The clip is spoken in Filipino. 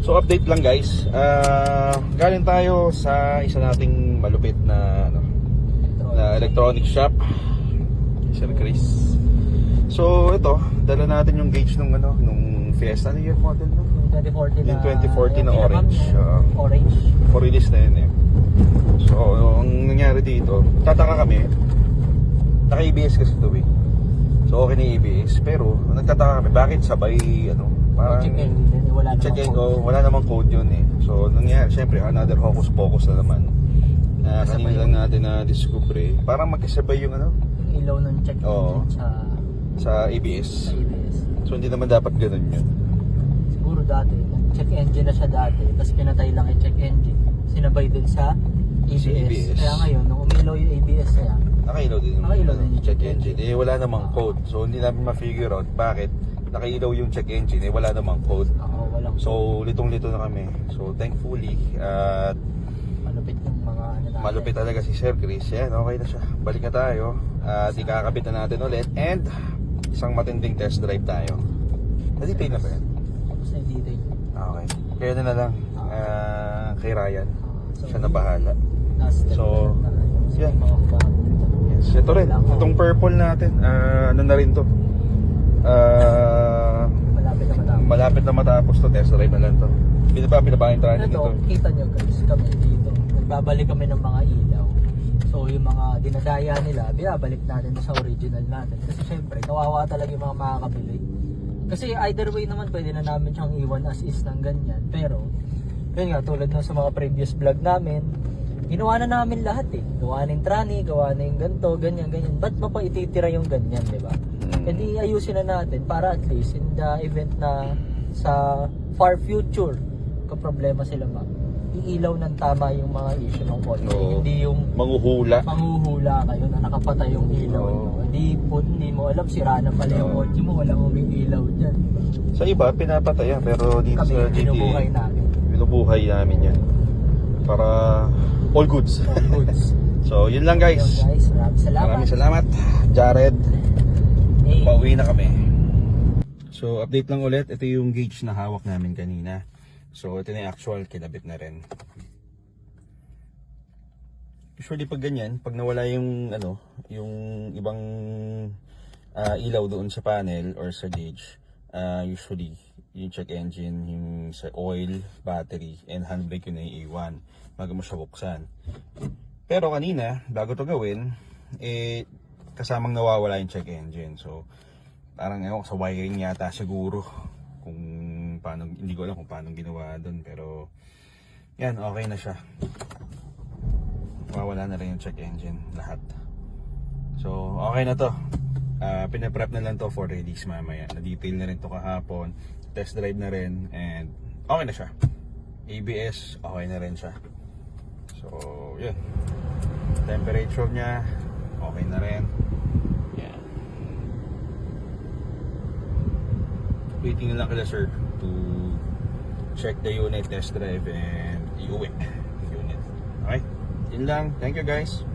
So update lang guys, galing tayo sa isa nating malupit na electronic shop, Sir Chris. So ito, dala natin yung gauge nung Fiesta. Ano year model no? 2014 Yung 2014 na orange. Orange. For release na yun eh. So ang nangyari dito, tataka kami, naka-ABS kasi ito eh. So okay na ABS, pero nagtataka kami bakit sabay parang wala namang code yun eh. So nangyari, syempre another hocus pocus na naman. Kanina lang natin na discover eh. Parang magkasabay yung yung ilaw ng check engine sa ABS. sa ABS. So hindi naman dapat ganun yun. Siguro dati, check engine na siya dati, tapos pinatay lang yung check engine. Sinabay din sa ABS. Kaya ngayon, nung umilaw yung ABS niya, nakailaw din yung check engine. Eh wala namang code. So hindi namin ma-figure out bakit nakailaw yung check engine eh wala namang code. walang So litong-lito na kami. So thankfully at malupit yung mga natin. malupit talaga si Sir Chris. Yan, okay na siya. Balik na tayo. At ikakabit na natin ulit. And isang matinding test drive tayo. Na-detail na ba yan? Tapos na detail. Okay. Kaya na lang kay Ryan. Siya na bahala. So, yan. Yes. Ito rin. Itong purple natin. Ano na rin to? Malapit na matapos to. Test drive na lang to. Pinabahin tayo nito. Kita nyo guys, kami dito. Nagbabalik kami ng mga ilaw. So yung mga dinadaya nila, binabalik natin sa original natin. Kasi syempre, kawawa talaga yung mga makakabili. Kasi either way naman, pwede na namin siyang iwan as is ng ganyan. Pero, yun nga, tulad na sa mga previous vlog namin, ginawa na namin lahat eh. Gawa na yung trani, gawa na yung ganito, ganyan. Ba't ba pa ititira yung ganyan, di ba? E di ayusin na natin para at least in the event na sa far future, problema sila iilaw ng tama yung mga issue ng kotse. Hindi yung manghuhula kayo na nakapatay yung ilaw nyo. Hindi mo alam, sira na pala yung kotse mo, walang umiilaw dyan. Sa iba pinapatayan, pero dito kami, sa GTA binubuhay namin yan para all goods. So yun lang guys. Maraming salamat Jared. Pauwi na kami. So update lang ulit, ito yung gauge na hawak namin kanina. So ito na yung actual, kinabit na rin. Usually pag ganyan, pag nawala yung yung ibang ilaw doon sa panel or sa gauge, usually yung check engine, yung sa oil, battery, and handbrake yun na iiwan bago mo siya buksan. Pero kanina, bago to gawin, kasamang nawawala yung check engine. So parang sa wiring yata siguro, kung paano, hindi ko alam kung paano ginawa doon, pero yan, okay na siya. Mawala na rin yung check engine lahat. So okay na to. Pinaprep na lang to for release mamaya. Na-detail na rin to kahapon, test drive na rin, and okay na siya. ABS okay na rin siya. So yun, temperature nya okay na rin. Waiting na lang kila sir to check the unit, test drive, and iuwi yung unit. Okay? Yun lang. Thank you guys.